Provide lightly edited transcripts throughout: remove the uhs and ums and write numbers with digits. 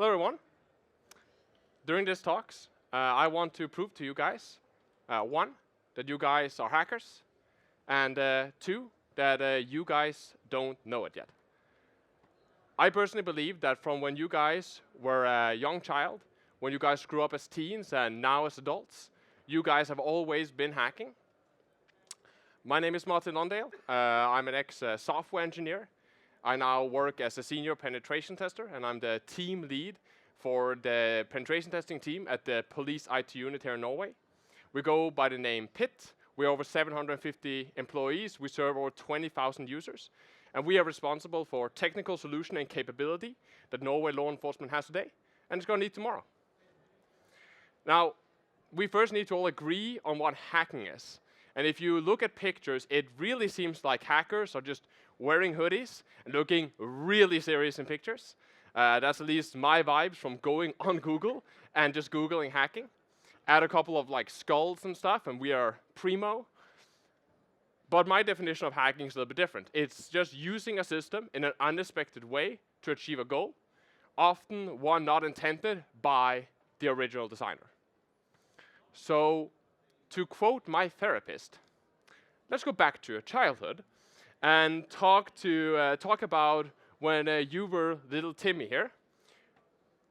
Hello, everyone. During this talks, I want to prove to you guys, one, that you guys are hackers, and two, that you guys don't know it yet. I personally believe that from when you guys were a young child, when you guys grew up as teens and now as adults, you guys have always been hacking. My name is Londal. I'm an ex-software engineer. I now work as a senior penetration tester, and I'm the team lead for the penetration testing team at the police IT unit here in Norway. We go by the name PIT. We're over 750 employees. We serve over 20,000 users. And we are responsible for technical solution and capability that Norway law enforcement has today, and it's going to need tomorrow. Now, we first need to all agree on what hacking is. And if you look at pictures, it really seems like hackers are just wearing hoodies and looking really serious in pictures. That's at least my vibes from going on Google and just Googling hacking. Add a couple of like skulls and stuff, and we are primo. But my definition of hacking is a little bit different. It's just using a system in an unexpected way to achieve a goal, often one not intended by the original designer. So, to quote my therapist, let's go back to your childhood and talk about when you were little Timmy here.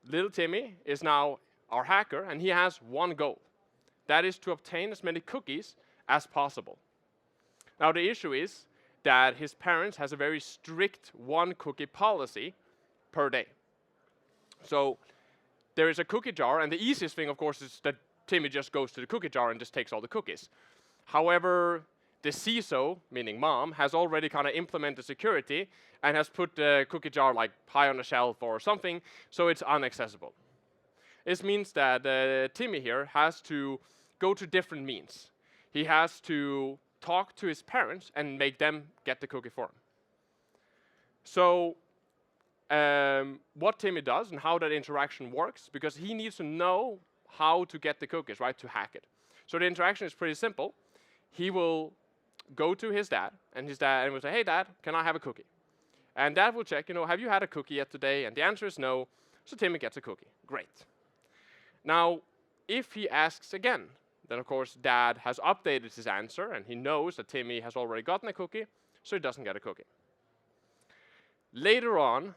Little Timmy is now our hacker, and he has one goal. That is to obtain as many cookies as possible. Now, the issue is that his parents has a very strict one-cookie policy per day. So there is a cookie jar, and the easiest thing, of course, is that Timmy just goes to the cookie jar and just takes all the cookies. However, the CISO, meaning mom, has already kind of implemented security and has put the cookie jar like high on the shelf or something, so it's inaccessible. This means that Timmy here has to go to different means. He has to talk to his parents and make them get the cookie for him. So what Timmy does and how that interaction works, because he needs to know how to get the cookies, right, to hack it. So the interaction is pretty simple. He will go to his dad will say, hey dad, can I have a cookie? And dad will check, have you had a cookie yet today? And the answer is no, so Timmy gets a cookie. Great. Now, if he asks again, then of course dad has updated his answer and he knows that Timmy has already gotten a cookie, so he doesn't get a cookie. Later on,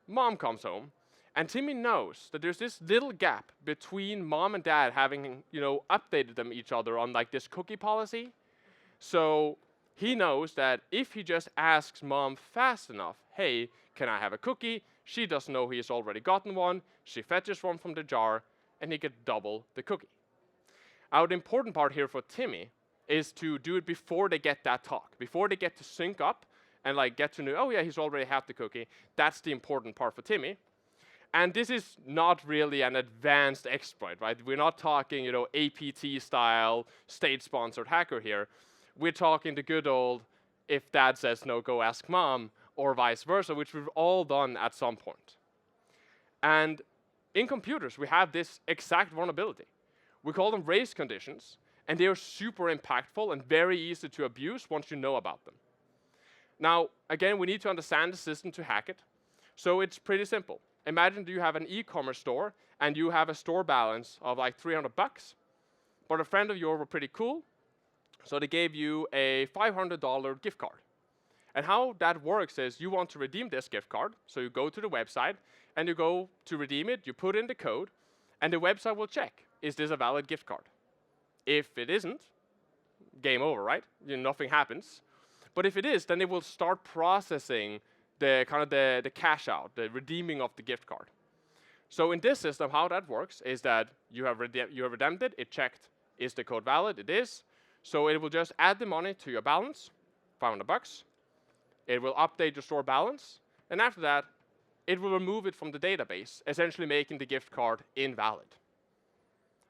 mom comes home and Timmy knows that there's this little gap between mom and dad having, updated them each other on like this cookie policy. So he knows that if he just asks mom fast enough, hey, can I have a cookie? She doesn't know he has already gotten one. She fetches one from the jar and he gets double the cookie. Now, the important part here for Timmy is to do it before they get that talk, before they get to sync up and like get to know, oh yeah, he's already had the cookie. That's the important part for Timmy. And this is not really an advanced exploit, right? We're not talking, APT style, state-sponsored hacker here. We're talking the good old, if dad says no, go ask mom, or vice versa, which we've all done at some point. And in computers, we have this exact vulnerability. We call them race conditions, and they are super impactful and very easy to abuse once you know about them. Now, again, we need to understand the system to hack it. So it's pretty simple. Imagine you have an e-commerce store, and you have a store balance of like $300, but a friend of yours were pretty cool, so they gave you a $500 gift card. And how that works is you want to redeem this gift card, so you go to the website, and you go to redeem it, you put in the code, and the website will check, is this a valid gift card? If it isn't, game over, right? Nothing happens. But if it is, then it will start processing the cash out, the redeeming of the gift card. So in this system, how that works is that you have redeemed it, it checked, is the code valid? It is. So it will just add the money to your balance, $500. It will update your store balance, and after that, it will remove it from the database, essentially making the gift card invalid.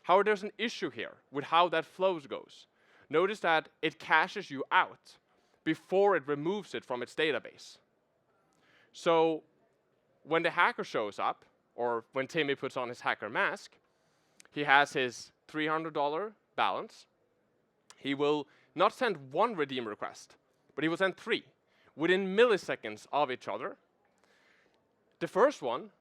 However, there's an issue here with how that flows goes. Notice that it caches you out before it removes it from its database. So when the hacker shows up, or when Timmy puts on his hacker mask, he has his $300 balance. He will not send one redeem request, but he will send 3 within milliseconds of each other. The first one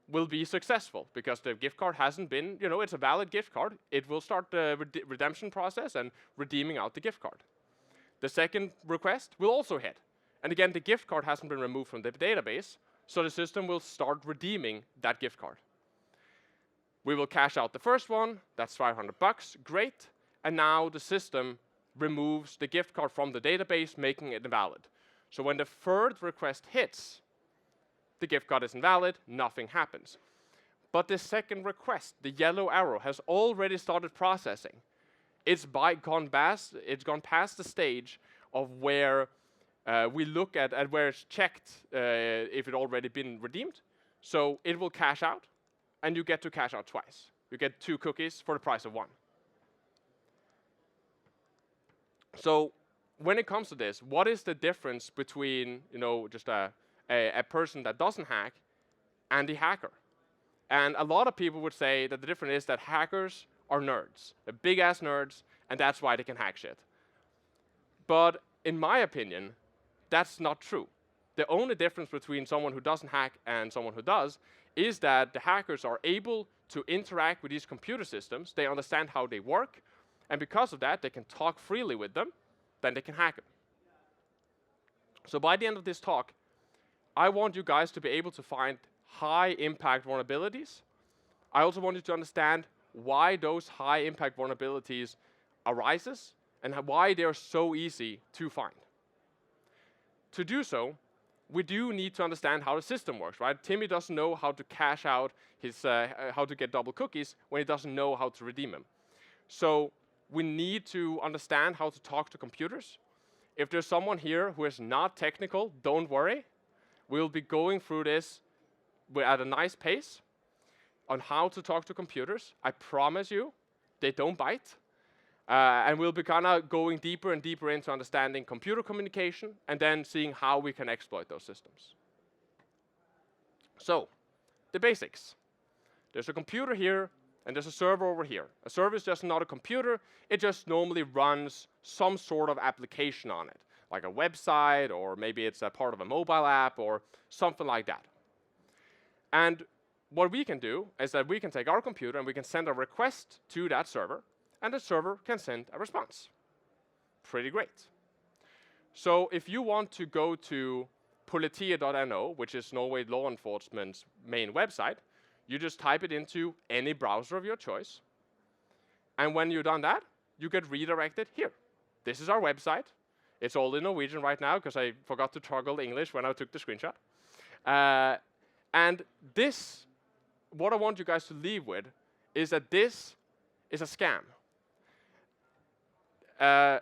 will be successful because the gift card hasn't been, it's a valid gift card. It will start the redemption process and redeeming out the gift card. The second request will also hit. And again, the gift card hasn't been removed from the database, so the system will start redeeming that gift card. We will cash out the first one, that's $500, great. And now the system removes the gift card from the database, making it invalid. So when the third request hits, the gift card is invalid, nothing happens. But the second request, the yellow arrow, has already started processing. It's gone past the stage of where we look at where it's checked if it already been redeemed. So it will cash out, and you get to cash out twice. You get 2 cookies for the price of 1. So when it comes to this, what is the difference between just a person that doesn't hack and the hacker? And a lot of people would say that the difference is that hackers are nerds. They're big-ass nerds, and that's why they can hack shit. But in my opinion, that's not true. The only difference between someone who doesn't hack and someone who does is that the hackers are able to interact with these computer systems. They understand how they work, and because of that, they can talk freely with them. Then they can hack them. So by the end of this talk, I want you guys to be able to find high-impact vulnerabilities. I also want you to understand why those high-impact vulnerabilities arises and why they are so easy to find. To do so, we do need to understand how the system works, right? Timmy doesn't know how to cash out his, how to get double cookies when he doesn't know how to redeem them. So we need to understand how to talk to computers. If there's someone here who is not technical, don't worry. We'll be going through this at a nice pace on how to talk to computers. I promise you, they don't bite. And we'll be kind of going deeper and deeper into understanding computer communication and then seeing how we can exploit those systems. So, the basics. There's a computer here and there's a server over here. A server is just not a computer. It just normally runs some sort of application on it, like a website, or maybe it's a part of a mobile app or something like that. And what we can do is that we can take our computer and we can send a request to that server, and the server can send a response. Pretty great. So if you want to go to politiet.no, which is Norway law enforcement's main website, you just type it into any browser of your choice. And when you've done that, you get redirected here. This is our website. It's all in Norwegian right now because I forgot to toggle English when I took the screenshot. And this, what I want you guys to leave with, is that this is a scam. Now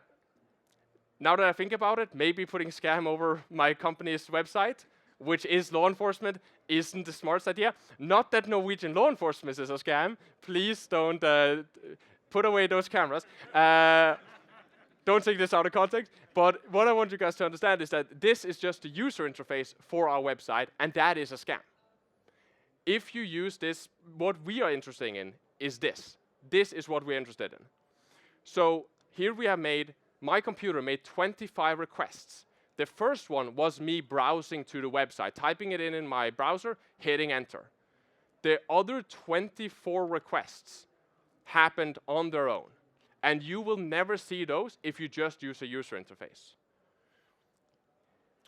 that I think about it, maybe putting scam over my company's website, which is law enforcement, isn't the smartest idea. Not that Norwegian law enforcement is a scam. Please don't put away those cameras. Don't take this out of context. But what I want you guys to understand is that this is just the user interface for our website, and that is a scam. If you use this, what we are interested in is this. This is what we're interested in. So here we have my computer made 25 requests. The first one was me browsing to the website, typing it in my browser, hitting enter. The other 24 requests happened on their own. And you will never see those if you just use a user interface.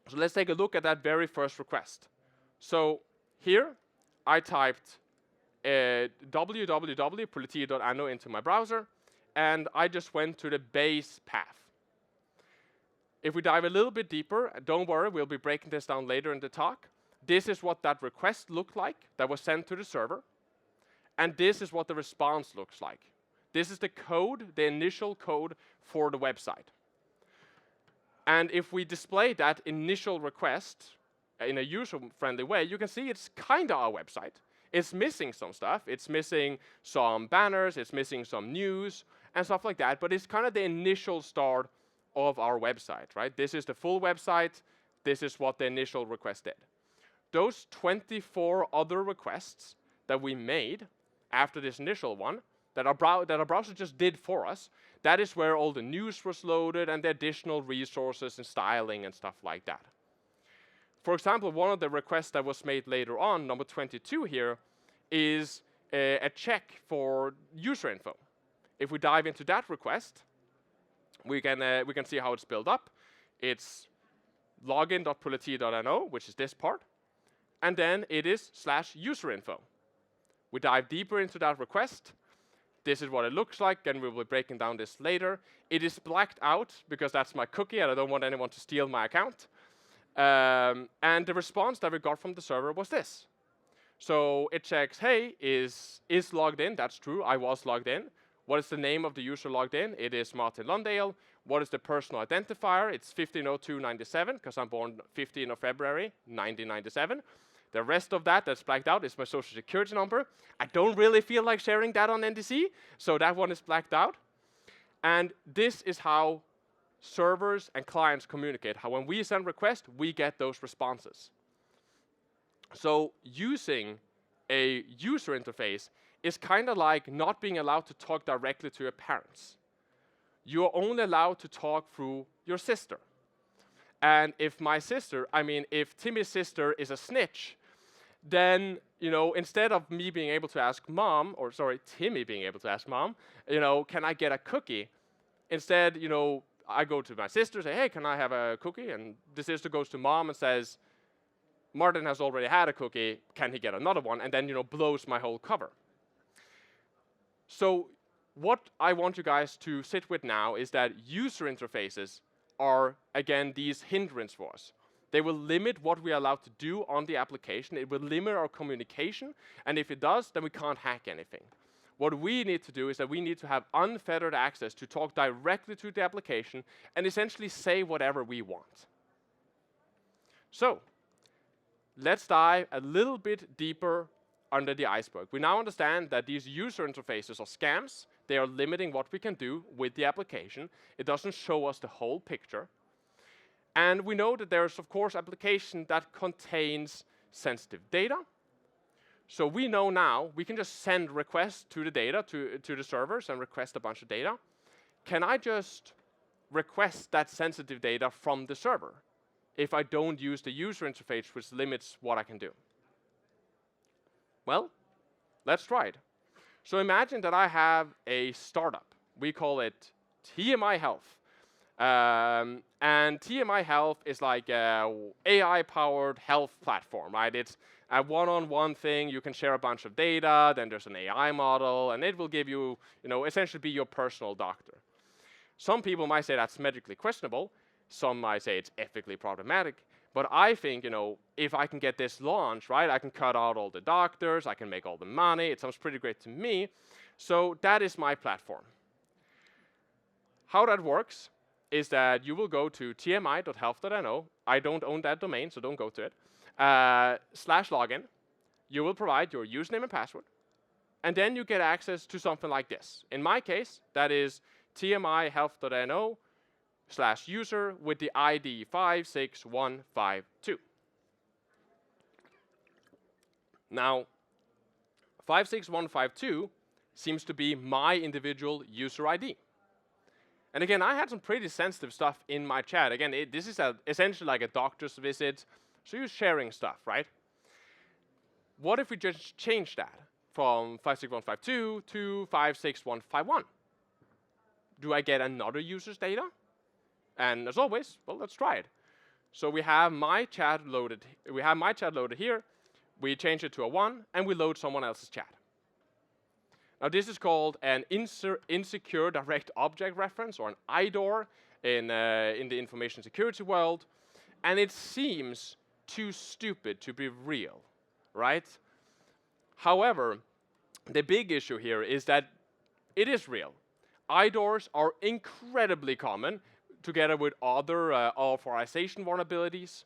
So let's take a look at that very first request. So here, I typed www.politiet.no into my browser, and I just went to the base path. If we dive a little bit deeper, don't worry, we'll be breaking this down later in the talk. This is what that request looked like that was sent to the server. And this is what the response looks like. This is the code, the initial code for the website. And if we display that initial request in a user-friendly way, you can see it's kind of our website. It's missing some stuff. It's missing some banners. It's missing some news and stuff like that. But it's kind of the initial start of our website, right? This is the full website. This is what the initial request did. Those 24 other requests that we made after this initial one, that our browser just did for us, that is where all the news was loaded and the additional resources and styling and stuff like that. for example, one of the requests that was made later on, number 22 here, is a check for user info. If we dive into that request, we can see how it's built up. It's login.politi.no, which is this part, and then it is /userinfo. We dive deeper into that request. This is what it looks like, and we will be breaking down this later. It is blacked out because that's my cookie, and I don't want anyone to steal my account. And the response that we got from the server was this. So it checks, hey, is logged in? That's true, I was logged in. What is the name of the user logged in? It is Martin Londal. What is the personal identifier? It's 150297, because I'm born 15th of February, 1997. The rest of that that's blacked out is my social security number. I don't really feel like sharing that on NDC, so that one is blacked out. And this is how servers and clients communicate, how when we send requests, we get those responses. So using a user interface is kind of like not being allowed to talk directly to your parents. You are only allowed to talk through your sister. And if Timmy's sister is a snitch, then, instead of me being able to ask mom, or sorry, Timmy being able to ask mom, can I get a cookie? Instead, I go to my sister, say, hey, can I have a cookie? And the sister goes to mom and says, Martin has already had a cookie, can he get another one? And then, blows my whole cover. So what I want you guys to sit with now is that user interfaces are, again, these hindrances for us. They will limit what we are allowed to do on the application. It will limit our communication. And if it does, then we can't hack anything. What we need to do is that we need to have unfettered access to talk directly to the application and essentially say whatever we want. So let's dive a little bit deeper under the iceberg. We now understand that these user interfaces are scams. They are limiting what we can do with the application. It doesn't show us the whole picture. And we know that there's, of course, application that contains sensitive data. So we know now we can just send requests to the data, to the servers, and request a bunch of data. Can I just request that sensitive data from the server if I don't use the user interface, which limits what I can do? Well, let's try it. So imagine that I have a startup. We call it TMI Health. And TMI Health is like an AI-powered health platform, right? It's a one-on-one thing. You can share a bunch of data. Then there's an AI model, and it will give you, essentially be your personal doctor. Some people might say that's medically questionable. Some might say it's ethically problematic. But I think, if I can get this launched, right, I can cut out all the doctors, I can make all the money. It sounds pretty great to me. So that is my platform. How that works is that you will go to tmi.health.no. I don't own that domain, so don't go to it. /login. You will provide your username and password. And then you get access to something like this. In my case, that is tmihealth.no /user with the ID 56152. Now, 56152 seems to be my individual user ID. And again, I had some pretty sensitive stuff in my chat. Again, this is essentially like a doctor's visit, so you're sharing stuff, right? What if we just change that from 56152 to 56151? Do I get another user's data? And as always, well, let's try it. So we have my chat loaded. We have my chat loaded here. We change it to a 1, and we load someone else's chat. Now this is called an insecure direct object reference, or an IDOR in the information security world. And it seems too stupid to be real, right? However, the big issue here is that it is real. IDORs are incredibly common, together with other authorization vulnerabilities.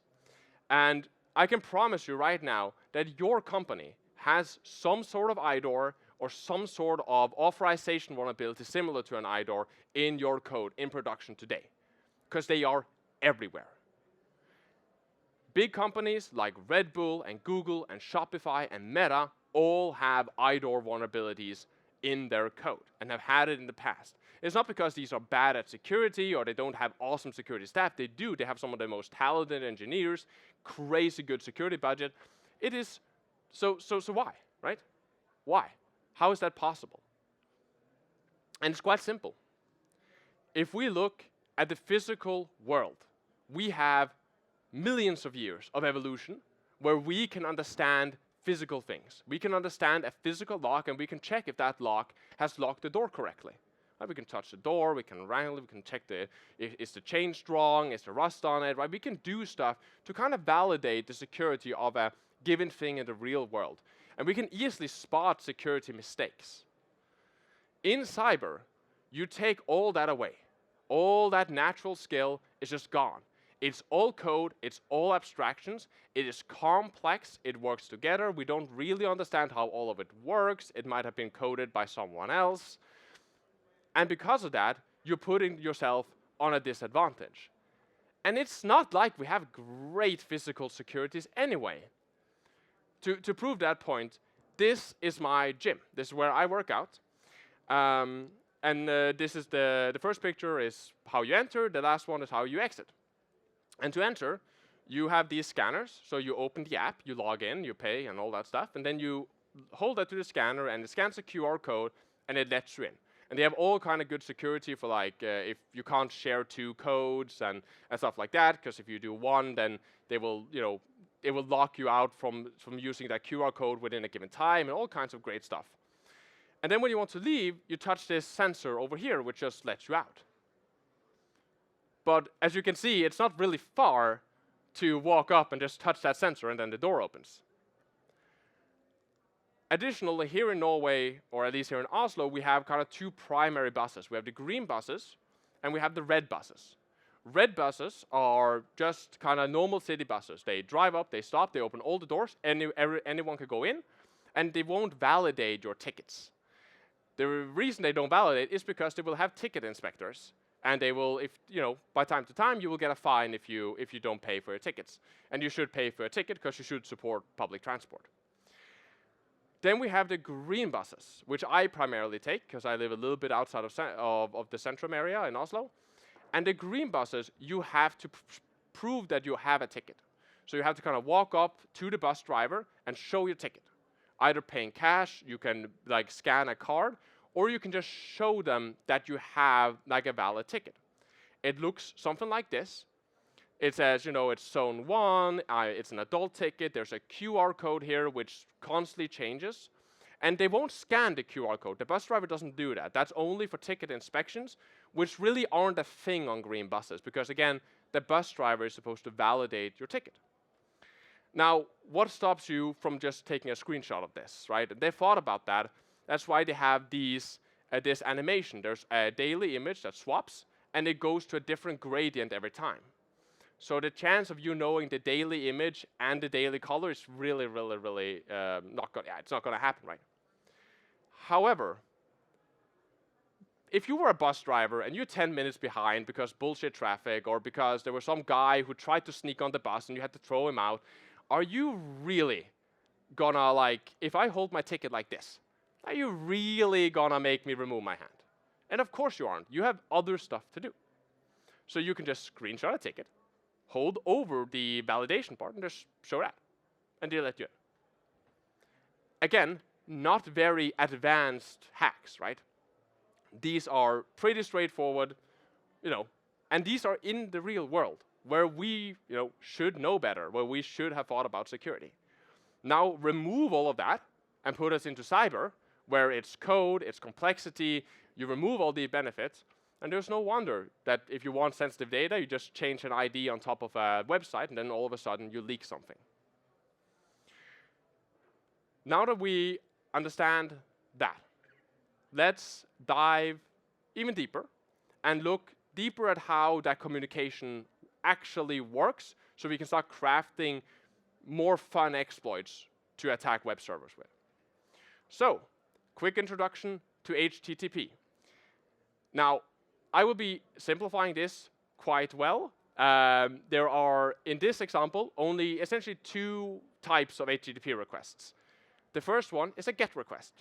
And I can promise you right now that your company has some sort of IDOR or some sort of authorization vulnerability similar to an IDOR in your code in production today, because they are everywhere. Big companies like Red Bull and Google and Shopify and Meta all have IDOR vulnerabilities in their code and have had it in the past. It's not because these are bad at security or they don't have awesome security staff. They do. They have some of the most talented engineers, crazy good security budget. It is, so why, right? Why? How is that possible? And it's quite simple. If we look at the physical world, we have millions of years of evolution where we can understand physical things. We can understand a physical lock, and we can check if that lock has locked the door correctly. Right? We can touch the door, we can wrangle it, we can check is the chain strong, is there rust on it, right? We can do stuff to kind of validate the security of a given thing in the real world. And we can easily spot security mistakes. In cyber, you take all that away. All that natural skill is just gone. It's all code, it's all abstractions, it is complex, it works together, we don't really understand how all of it works, it might have been coded by someone else. And because of that, you're putting yourself on a disadvantage. And it's not like we have great physical securities anyway. To prove that point, this is my gym. This is where I work out. This is the first picture is how you enter, the last one is how you exit. And to enter, you have these scanners. So you open the app, you log in, you pay, and all that stuff. And then you hold that to the scanner, and it scans a QR code, and it lets you in. And they have all kind of good security for like if you can't share two codes and stuff like that. Because if you do one, then they will, it will lock you out from using that QR code within a given time, and all kinds of great stuff. And then when you want to leave, you touch this sensor over here, which just lets you out. But as you can see, it's not really far to walk up and just touch that sensor, and then the door opens. Additionally, here in Norway, or at least here in Oslo, we have kind of two primary buses. We have the green buses, and we have the red buses. Red buses are just kind of normal city buses. They drive up, they stop, they open all the doors, anyone can go in, and they won't validate your tickets. The reason they don't validate is because they will have ticket inspectors. And they will, by time to time, you will get a fine if you don't pay for your tickets. And you should pay for a ticket because you should support public transport. Then we have the green buses, which I primarily take because I live a little bit outside of the centrum area in Oslo. And the green buses, you have to prove that you have a ticket. So you have to kind of walk up to the bus driver and show your ticket. Either paying cash, you can like scan a card, or you can just show them that you have like a valid ticket. It looks something like this. It says, it's zone 1, it's an adult ticket, there's a QR code here which constantly changes. And they won't scan the QR code. The bus driver doesn't do that. That's only for ticket inspections, which really aren't a thing on green buses, because again, the bus driver is supposed to validate your ticket. Now, what stops you from just taking a screenshot of this, right? And they thought about that. That's why they have this animation. There's a daily image that swaps, and it goes to a different gradient every time. So the chance of you knowing the daily image and the daily color is really, really, really it's not going to happen, right? However, if you were a bus driver and you're 10 minutes behind because bullshit traffic or because there was some guy who tried to sneak on the bus and you had to throw him out, are you really gonna if I hold my ticket like this, are you really gonna make me remove my hand? And of course you aren't. You have other stuff to do. So you can just screenshot a ticket, hold over the validation part, and just show that. And they'll let you in. Again, not very advanced hacks, right? These are pretty straightforward, and these are in the real world where we, should know better, where we should have thought about security. Now remove all of that and put us into cyber, where it's code, it's complexity, you remove all the benefits, and there's no wonder that if you want sensitive data, you just change an ID on top of a website, and then all of a sudden you leak something. Now that we understand that, let's dive even deeper and look deeper at how that communication actually works, so we can start crafting more fun exploits to attack web servers with. So, quick introduction to HTTP. Now, I will be simplifying this quite well. There are, in this example, only essentially two types of HTTP requests. The first one is a GET request.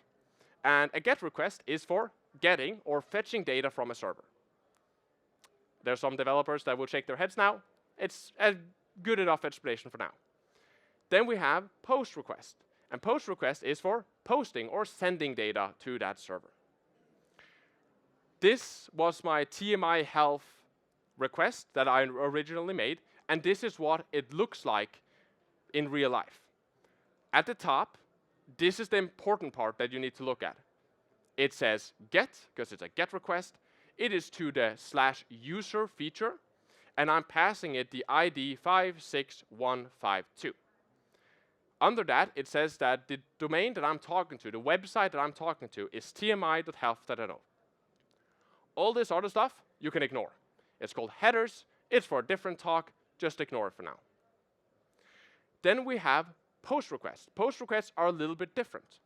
And a GET request is for getting or fetching data from a server. There's some developers that will shake their heads now. It's a good enough explanation for now. Then we have post request. And post request is for posting or sending data to that server. This was my TMI health request that I originally made, and this is what it looks like in real life. At the top, this is the important part that you need to look at. It says get, because it's a get request. It is to the /user feature, and I'm passing it the ID 56152. Under that, it says that the domain that I'm talking to, the website that I'm talking to, is tmi.health.no. All this other stuff, you can ignore. It's called headers. It's for a different talk. Just ignore it for now. Then we have post requests. Post requests are a little bit different.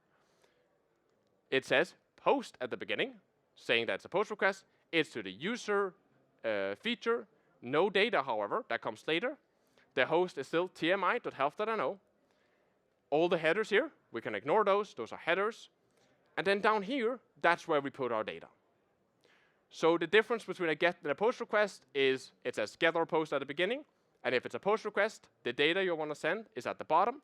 It says post at the beginning, saying that it's a post request. It's to the user feature. No data, however, that comes later. The host is still tmi.health.no. All the headers here, we can ignore those. Those are headers. And then down here, that's where we put our data. So the difference between a get and a post request is it says get or post at the beginning. And if it's a post request, the data you want to send is at the bottom.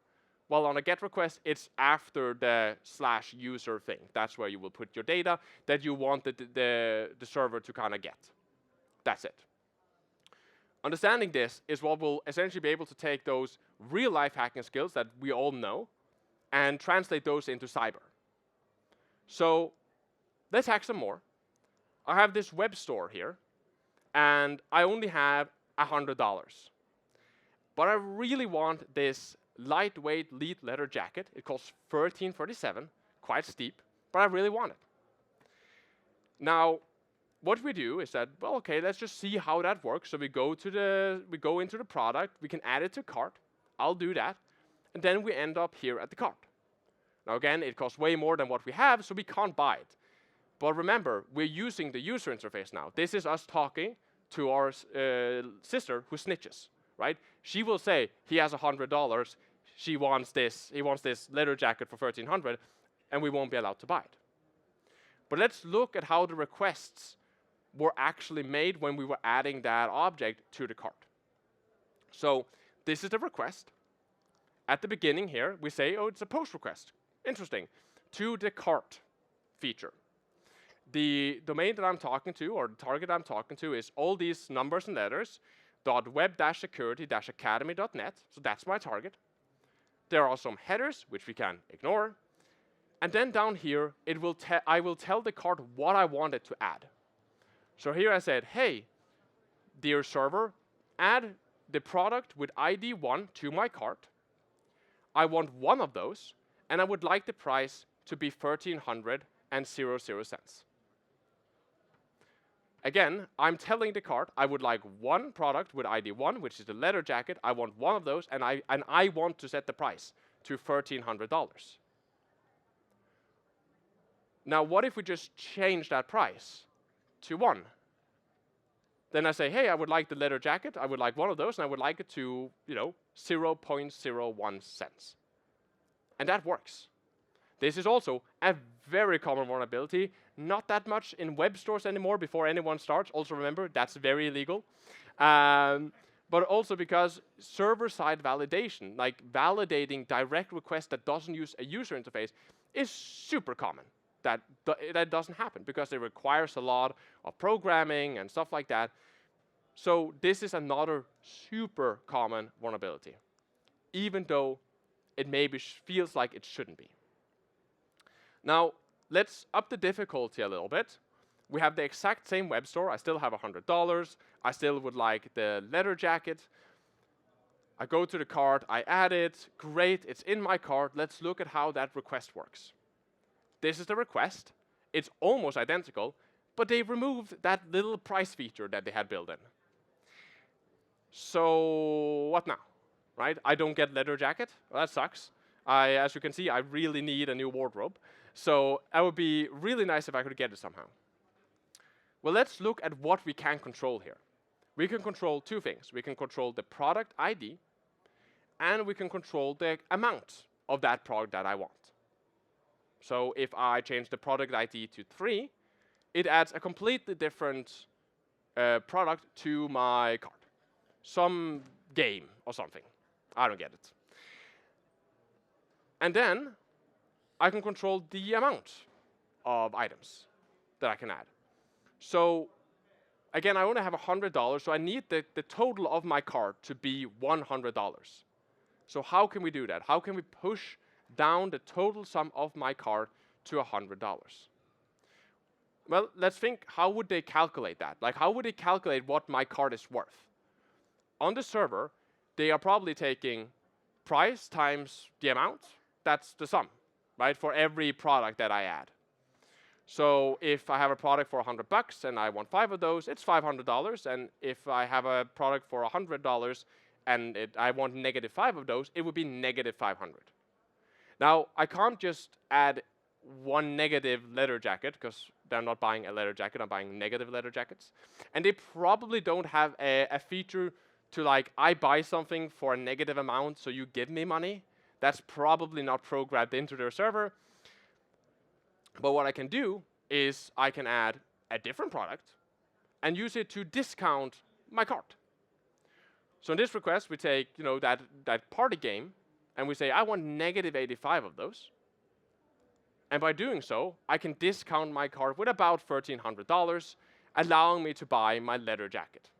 While on a get request, it's after the /user thing. That's where you will put your data that you want the server to kind of get. That's it. Understanding this is what will essentially be able to take those real-life hacking skills that we all know and translate those into cyber. So let's hack some more. I have this web store here, and I only have $100. But I really want this lightweight lead leather jacket. It costs $13.37, quite steep, but I really want it. Now, what we do is that, well, okay, let's just see how that works. So we go into the product, we can add it to cart. I'll do that. And then we end up here at the cart. Now again, it costs way more than what we have, so we can't buy it. But remember, we're using the user interface now. This is us talking to our sister who snitches, right? She will say, he has $100, he wants this leather jacket for $1,300, and we won't be allowed to buy it. But let's look at how the requests were actually made when we were adding that object to the cart. So this is the request. At the beginning here, we say, oh, it's a post request. Interesting. To the cart feature. The domain that I'm talking to, or the target I'm talking to, is all these numbers and letters, .web-security-academy.net. So that's my target. There are some headers, which we can ignore. And then down here, I will tell the cart what I want it to add. So here I said, hey, dear server, add the product with ID 1 to my cart. I want one of those, and I would like the price to be $1,300.00. Again, I'm telling the cart I would like one product with ID 1, which is the leather jacket. I want one of those, and I want to set the price to $1,300. Now, what if we just change that price to 1? Then I say, hey, I would like the leather jacket. I would like one of those, and I would like it to, 0.01 cents. And that works. This is also a very common vulnerability. Not that much in web stores anymore before anyone starts. Also remember, that's very illegal. But also because server-side validation, like validating direct requests that doesn't use a user interface, is super common. That doesn't happen because it requires a lot of programming and stuff like that. So this is another super common vulnerability, even though it maybe feels like it shouldn't be. Now, let's up the difficulty a little bit. We have the exact same web store. I still have $100. I still would like the leather jacket. I go to the cart. I add it. Great, it's in my cart. Let's look at how that request works. This is the request. It's almost identical, but they removed that little price feature that they had built in. So what now, right? I don't get leather jacket. Well, that sucks. As you can see, I really need a new wardrobe. So it would be really nice if I could get it somehow. Well, let's look at what we can control here. We can control two things. We can control the product ID, and we can control the amount of that product that I want. So if I change the product ID to 3, it adds a completely different product to my cart. Some game or something. I don't get it. And then I can control the amount of items that I can add. So again, I only have $100, so I need the total of my cart to be $100. So how can we do that? How can we push down the total sum of my cart to $100? Well, let's think, how would they calculate that? Like, how would they calculate what my cart is worth? On the server, they are probably taking price times the amount. That's the sum, right, for every product that I add. So if I have a product for $100 and I want 5 of those, it's $500. And if I have a product for $100 and I want -5 of those, it would be -500. Now, I can't just add one negative leather jacket, because they're not buying a leather jacket, I'm buying negative leather jackets. And they probably don't have a feature to, like, I buy something for a negative amount, so you give me money. That's probably not programmed into their server. But what I can do is I can add a different product and use it to discount my cart. So in this request, we take that party game, and we say I want -85 of those. And by doing so, I can discount my cart with about $1,300, allowing me to buy my leather jacket.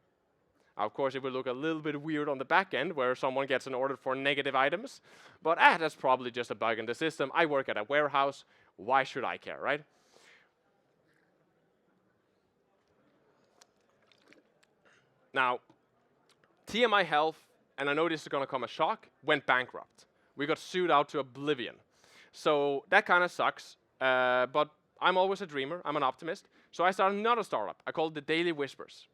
Now, of course, it will look a little bit weird on the back end, where someone gets an order for negative items, but that's probably just a bug in the system. I work at a warehouse. Why should I care, right? Now, TMI Health, and I know this is going to come as a shock, went bankrupt. We got sued out to oblivion. So that kind of sucks, but I'm always a dreamer. I'm an optimist. So I started another startup. I called it the Daily Whispers.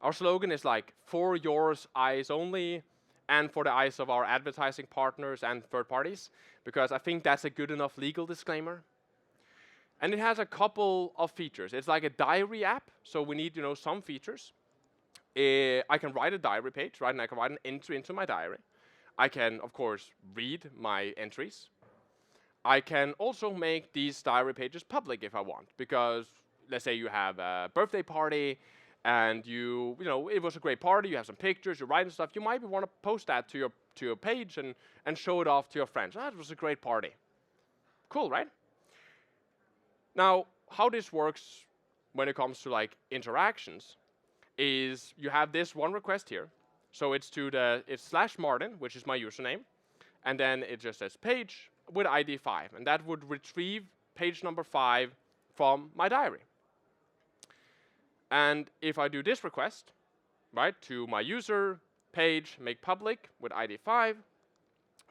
Our slogan is like, for your eyes only, and for the eyes of our advertising partners and third parties, because I think that's a good enough legal disclaimer. And it has a couple of features. It's like a diary app, so we need some features. I can write a diary page, right? And I can write an entry into my diary. I can, of course, read my entries. I can also make these diary pages public if I want, because let's say you have a birthday party and it was a great party, you have some pictures, you're writing stuff, you might want to post that to your page and show it off to your friends. That was a great party. Cool, right? Now, how this works when it comes to like interactions is you have this one request here. So it's /Martin, which is my username, and then it just says page with ID 5, and that would retrieve page number 5 from my diary. And if I do this request, right, to my user page, make public with ID 5,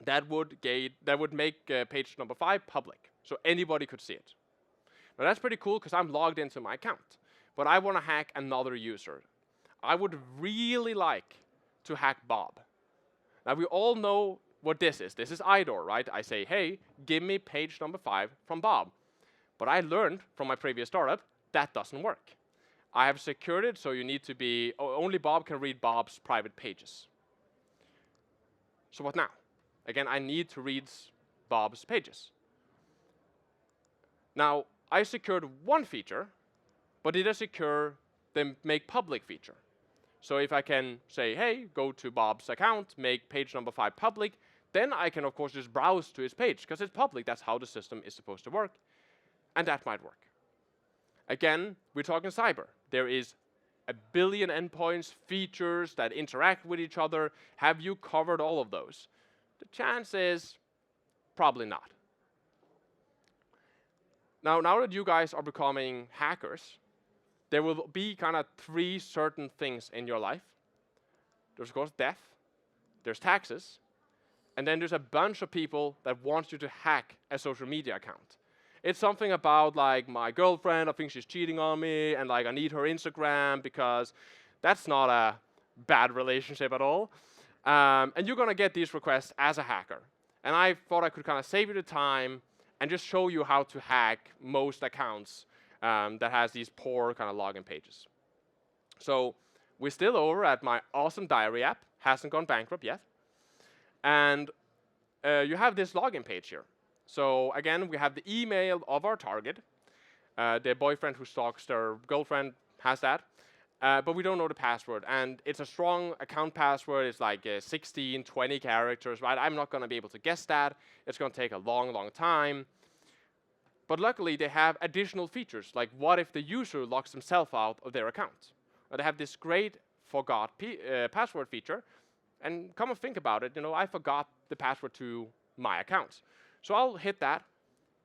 that would make page number 5 public, so anybody could see it. Now that's pretty cool because I'm logged into my account, but I want to hack another user. I would really like to hack Bob. Now we all know what this is. This is IDOR, right? I say, hey, give me page number 5 from Bob. But I learned from my previous startup that doesn't work. I have secured it, so you need to be, only Bob can read Bob's private pages. So what now? Again, I need to read Bob's pages. Now, I secured one feature, but did I secure the make public feature? So if I can say, hey, go to Bob's account, make page number 5 public, then I can, of course, just browse to his page, because it's public. That's how the system is supposed to work. And that might work. Again, we're talking cyber. There is a billion endpoints, features that interact with each other. Have you covered all of those? The chance is probably not. Now that you guys are becoming hackers, there will be kind of 3 certain things in your life. There's, of course, death, there's taxes, and then there's a bunch of people that want you to hack a social media account. It's something about, like, my girlfriend, I think she's cheating on me, and like I need her Instagram, because that's not a bad relationship at all. And you're gonna get these requests as a hacker. And I thought I could kind of save you the time and just show you how to hack most accounts that has these poor kind of login pages. So we're still over at my awesome diary app, hasn't gone bankrupt yet. And you have this login page here. So again, we have the email of our target. Their boyfriend who stalks their girlfriend has that. But we don't know the password. And it's a strong account password. It's like 16, 20 characters, right? I'm not going to be able to guess that. It's going to take a long, long time. But luckily, they have additional features, like what if the user locks themselves out of their account? They have this great forgot password feature. And come and think about it, I forgot the password to my account. So I'll hit that,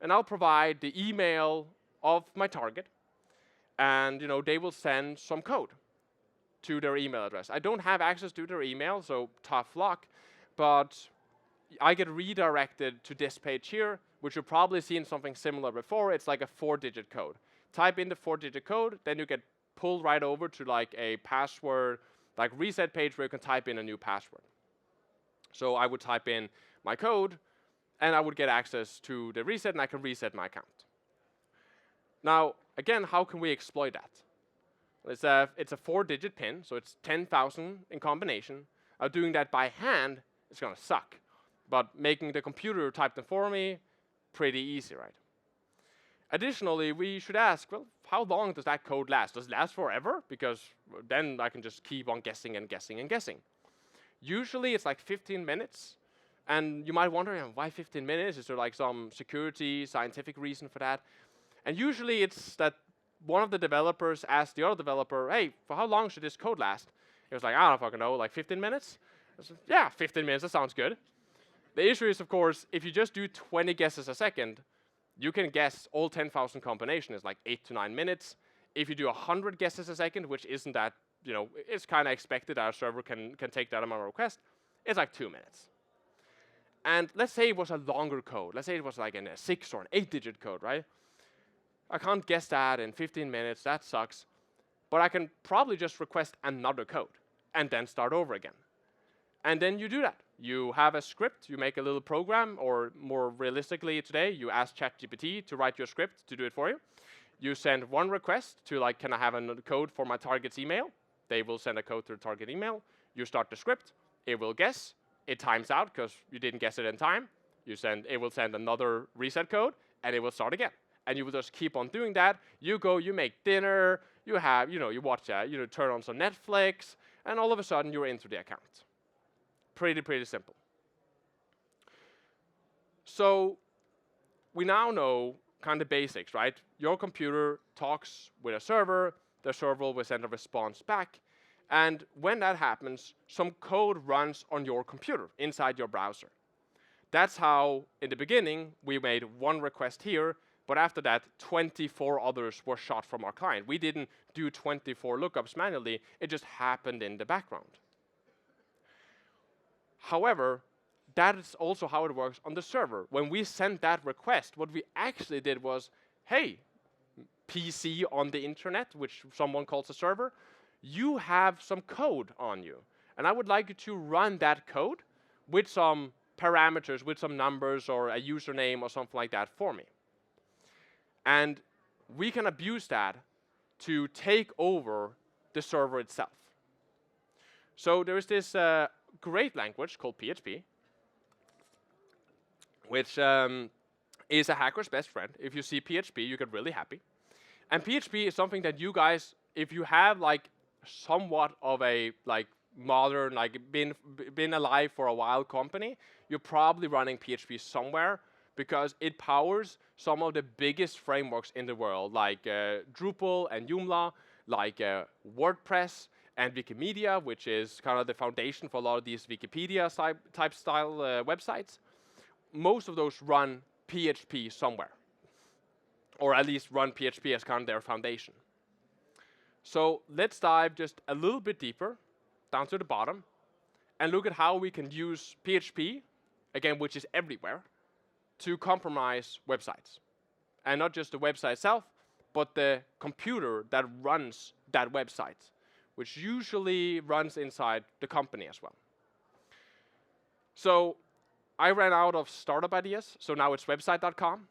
and I'll provide the email of my target, and they will send some code to their email address. I don't have access to their email, so tough luck, but I get redirected to this page here, which you've probably seen something similar before. It's like a 4-digit code. Type in the 4-digit code, then you get pulled right over to like a password, like reset page where you can type in a new password. So I would type in my code, and I would get access to the reset, and I can reset my account. Now, again, how can we exploit that? It's a 4-digit PIN, so it's 10,000 in combination. Doing that by hand is going to suck. But making the computer type them for me, pretty easy, right? Additionally, we should ask, well, how long does that code last? Does it last forever? Because then I can just keep on guessing and guessing and guessing. Usually it's like 15 minutes. And you might wonder, why 15 minutes? Is there like some security, scientific reason for that? And usually it's that one of the developers asked the other developer, hey, for how long should this code last? He was like, I don't fucking know, like 15 minutes? I said, yeah, 15 minutes, that sounds good. The issue is, of course, if you just do 20 guesses a second, you can guess all 10,000 combinations is like 8 to 9 minutes. If you do 100 guesses a second, which isn't that, it's kind of expected our server can take that amount of requests, it's like 2 minutes. And let's say it was a longer code. Let's say it was like a 6 or an 8-digit code, right? I can't guess that in 15 minutes, that sucks. But I can probably just request another code and then start over again. And then you do that. You have a script, you make a little program, or more realistically today, you ask ChatGPT to write your script to do it for you. You send one request to like, can I have a code for my target's email? They will send a code to the target email. You start the script, it will guess, it times out because you didn't guess it in time. It will send another reset code, and it will start again. And you will just keep on doing that. You go, you make dinner, you watch, turn on some Netflix, and all of a sudden you're into the account. Pretty simple. So we now know kind of basics, right? Your computer talks with a server, the server will send a response back, and when that happens, some code runs on your computer inside your browser. That's how, in the beginning, we made one request here, but after that, 24 others were shot from our client. We didn't do 24 lookups manually, it just happened in the background. However, that is also how it works on the server. When we sent that request, what we actually did was, hey, PC on the internet, which someone calls a server, you have some code on you. And I would like you to run that code with some parameters, with some numbers or a username or something like that for me. And we can abuse that to take over the server itself. So there is this great language called PHP, which is a hacker's best friend. If you see PHP, you get really happy. And PHP is something that you guys, if you have like somewhat of a like modern, like been alive for a while company, you're probably running PHP somewhere because it powers some of the biggest frameworks in the world, like Drupal and Joomla, like WordPress and Wikimedia, which is kind of the foundation for a lot of these Wikipedia type style websites. Most of those run PHP somewhere, or at least run PHP as kind of their foundation. So let's dive just a little bit deeper, down to the bottom, and look at how we can use PHP, again, which is everywhere, to compromise websites. And not just the website itself, but the computer that runs that website, which usually runs inside the company as well. So I ran out of startup ideas, so now it's website.com.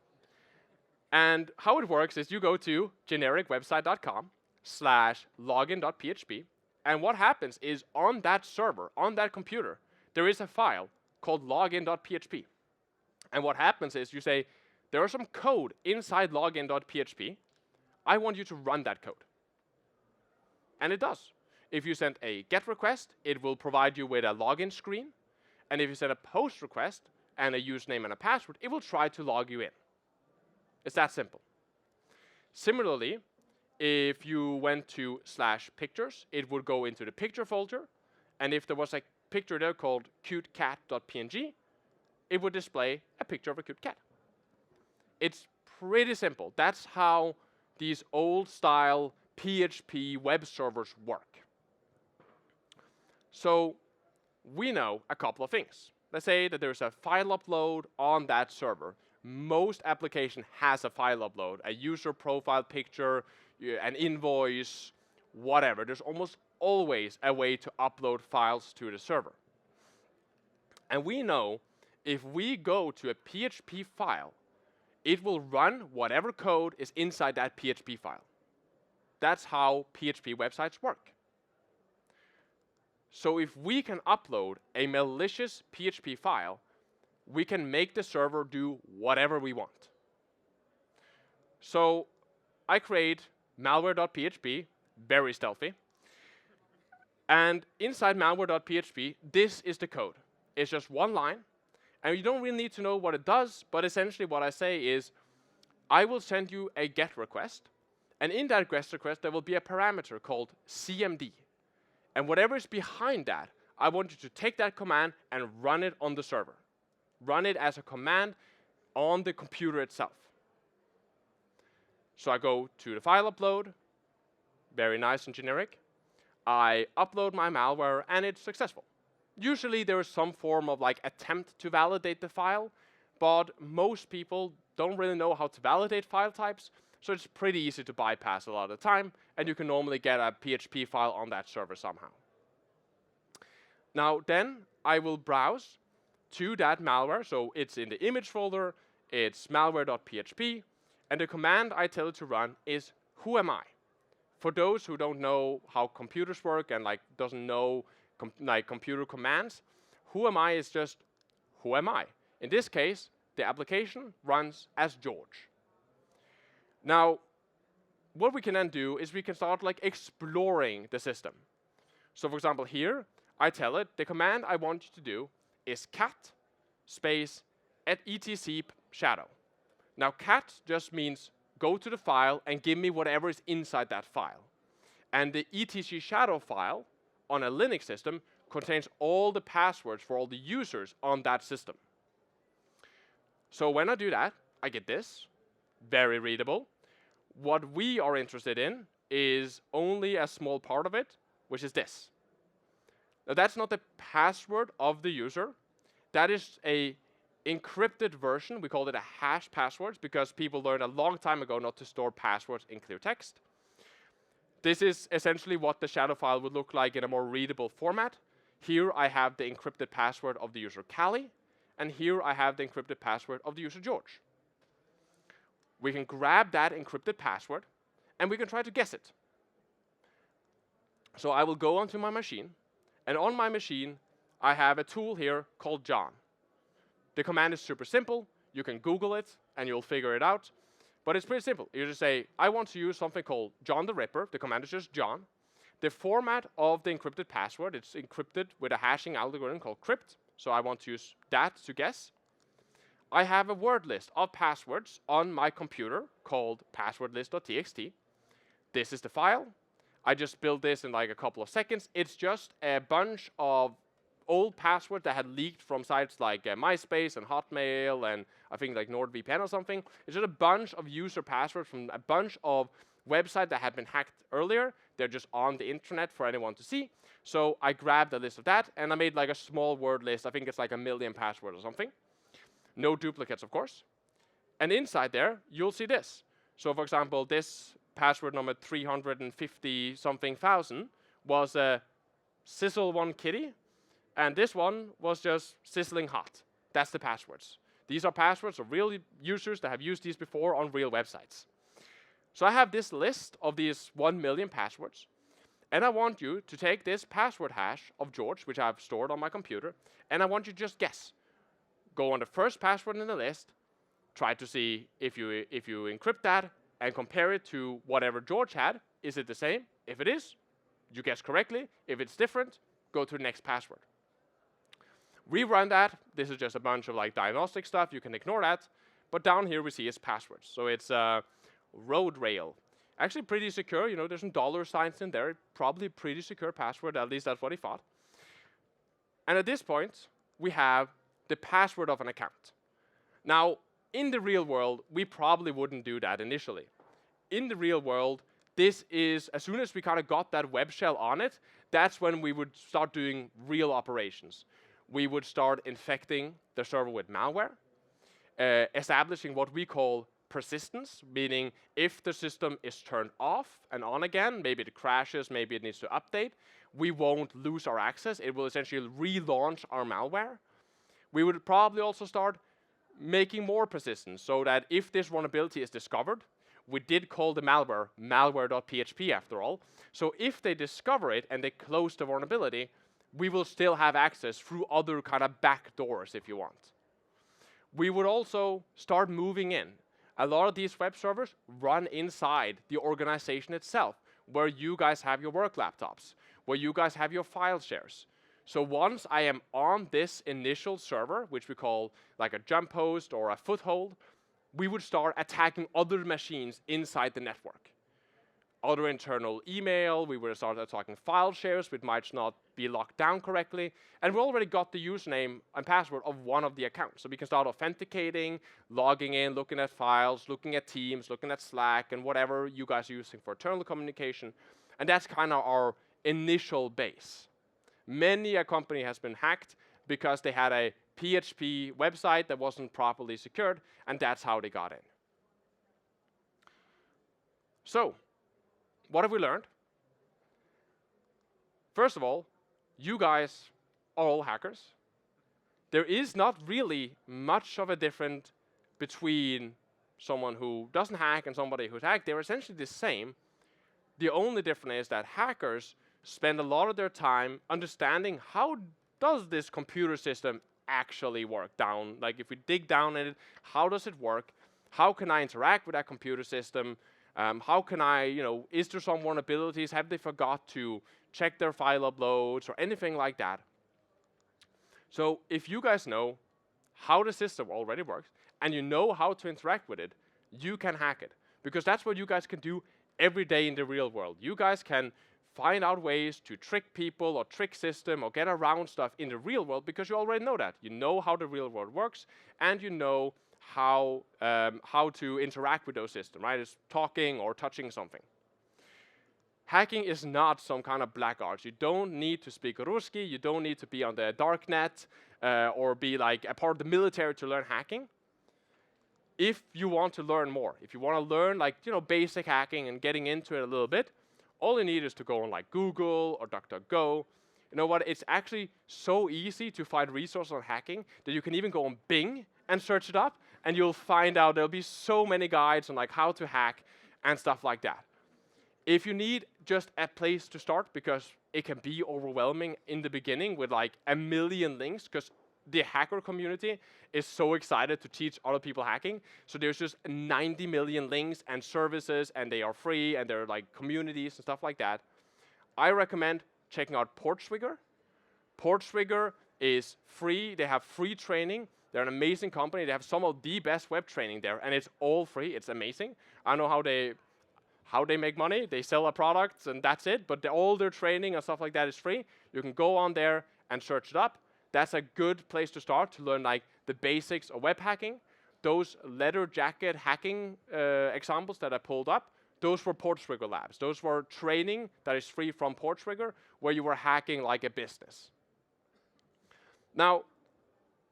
And how it works is you go to genericwebsite.com/login.php, and what happens is on that server, on that computer, there is a file called I want you to run that code. And it does. If you send a GET request, it will provide you with a login screen. And if you send a POST request and a username and a password, it will try to log you in. It's that simple. Similarly, if you went to /pictures, it would go into the picture folder. And if there was a picture there called cutecat.png, it would display a picture of a cute cat. It's pretty simple. That's how these old-style PHP web servers work. So we know a couple of things. Let's say that there's a file upload on that server. Most application has a file upload, a user profile picture, an invoice, whatever. There's almost always a way to upload files to the server. And we know if we go to a PHP file, it will run whatever code is inside that PHP file. That's how PHP websites work. So if we can upload a malicious PHP file, we can make the server do whatever we want. So I create malware.php, very stealthy. And inside malware.php, this is the code. It's just one line. And you don't really need to know what it does, but essentially what I say is, I will send you a GET request. And in that GET request, there will be a parameter called CMD. And whatever is behind that, I want you to take that command and run it on the server. Run it as a command on the computer itself. So I go to the file upload, very nice and generic. I upload my malware and it's successful. Usually there is some form of like attempt to validate the file, but most people don't really know how to validate file types, so it's pretty easy to bypass a lot of the time, and you can normally get a PHP file on that server somehow. Now then, I will browse to that malware, so it's in the image folder, it's malware.php, and the command I tell it to run is who am I? For those who don't know how computers work and like doesn't know computer commands, who am I is just who am I? In this case, the application runs as George. Now, what we can then do is we can start like exploring the system. So for example, here I tell it the command I want you to do is cat space etc shadow. Now cat just means go to the file and give me whatever is inside that file. And the etc shadow file on a Linux system contains all the passwords for all the users on that system. So when I do that, I get this, very readable. What we are interested in is only a small part of it, which is this. Now that's not the password of the user. That is a encrypted version. We call it a hash passwords because people learned a long time ago not to store passwords in clear text. This is essentially what the shadow file would look like in a more readable format. Here I have the encrypted password of the user Callie, and here I have the encrypted password of the user George. We can grab that encrypted password, and we can try to guess it. So I will go onto my machine, and on my machine, I have a tool here called John. The command is super simple. You can Google it, and you'll figure it out. But it's pretty simple. You just say, I want to use something called John the Ripper. The command is just John. The format of the encrypted password, it's encrypted with a hashing algorithm called crypt. So I want to use that to guess. I have a word list of passwords on my computer called passwordlist.txt. This is the file. I just built this in like a couple of seconds. It's just a bunch of old passwords that had leaked from sites like MySpace and Hotmail and I think like NordVPN or something. It's just a bunch of user passwords from a bunch of websites that had been hacked earlier. They're just on the internet for anyone to see. So I grabbed a list of that and I made like a small word list. I think it's like 1 million passwords or something. No duplicates, of course. And inside there, you'll see this. So for example, this password number 350 something thousand was a sizzle1 kitty. And this one was just sizzling hot. That's the passwords. These are passwords of real users that have used these before on real websites. So I have this list of these 1 million passwords. And I want you to take this password hash of George, which I've stored on my computer, and I want you to just guess. Go on the first password in the list, try to see if you encrypt that, and compare it to whatever George had. Is it the same? If it is, you guess correctly. If it's different, go to the next password. Rerun that. This is just a bunch of like diagnostic stuff. You can ignore that. But down here we see its passwords. So it's road rail. Actually pretty secure. You know, there's some dollar signs in there. Probably pretty secure password. At least that's what he thought. And at this point, we have the password of an account. Now, in the real world, we probably wouldn't do that initially. In the real world, this is, as soon as we kind of got that web shell on it, that's when we would start doing real operations. We would start infecting the server with malware, establishing what we call persistence, meaning if the system is turned off and on again, maybe it crashes, maybe it needs to update, we won't lose our access. It will essentially relaunch our malware. We would probably also start making more persistence so that if this vulnerability is discovered, we did call the malware malware.php after all. So if they discover it and they close the vulnerability, we will still have access through other kind of back doors if you want. We would also start moving in. A lot of these web servers run inside the organization itself, where you guys have your work laptops, where you guys have your file shares. So once I am on this initial server, which we call like a jump host or a foothold, we would start attacking other machines inside the network. Other internal email, we would start attacking file shares, which might not be locked down correctly. And we already got the username and password of one of the accounts. So we can start authenticating, logging in, looking at files, looking at Teams, looking at Slack, and whatever you guys are using for internal communication. And that's kind of our initial base. Many a company has been hacked because they had a PHP website that wasn't properly secured, and that's how they got in. So, what have we learned? First of all, you guys are all hackers. There is not really much of a difference between someone who doesn't hack and somebody who's hacked. They're essentially the same. The only difference is that hackers spend a lot of their time understanding how does this computer system actually work down. Like if we dig down in it, how does it work? How can I interact with that computer system? How can I, is there some vulnerabilities? Have they forgot to check their file uploads or anything like that? So if you guys know how the system already works and you know how to interact with it, you can hack it. Because that's what you guys can do every day in the real world. You guys can find out ways to trick people or trick system or get around stuff in the real world because you already know that. You know how the real world works and you know how to interact with those systems, right? It's talking or touching something. Hacking is not some kind of black art. You don't need to speak Ruski. You don't need to be on the dark net or be like a part of the military to learn hacking. If you want to learn more, if you want to learn like basic hacking and getting into it a little bit, all you need is to go on like Google or DuckDuckGo. You know what? It's actually so easy to find resources on hacking that you can even go on Bing and search it up, and you'll find out there'll be so many guides on like how to hack and stuff like that. If you need just a place to start, because it can be overwhelming in the beginning with like a million links, because the hacker community is so excited to teach other people hacking. So there's just 90 million links and services, and they are free, and they're like communities and stuff like that. I recommend checking out Portswigger. Portswigger is free. They have free training. They're an amazing company. They have some of the best web training there, and it's all free. It's amazing. I don't know how they make money. They sell a product, and that's it. But all their training and stuff like that is free. You can go on there and search it up. That's a good place to start to learn like the basics of web hacking. Those leather jacket hacking examples that I pulled up, those were Portswigger labs. Those were training that is free from Portswigger, where you were hacking like a business. Now,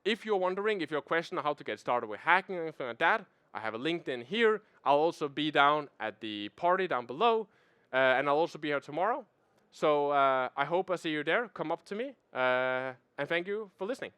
if you're wondering, if you're questioning how to get started with hacking or anything like that, I have a LinkedIn here. I'll also be down at the party down below, and I'll also be here tomorrow. So I hope I see you there. Come up to me, and thank you for listening.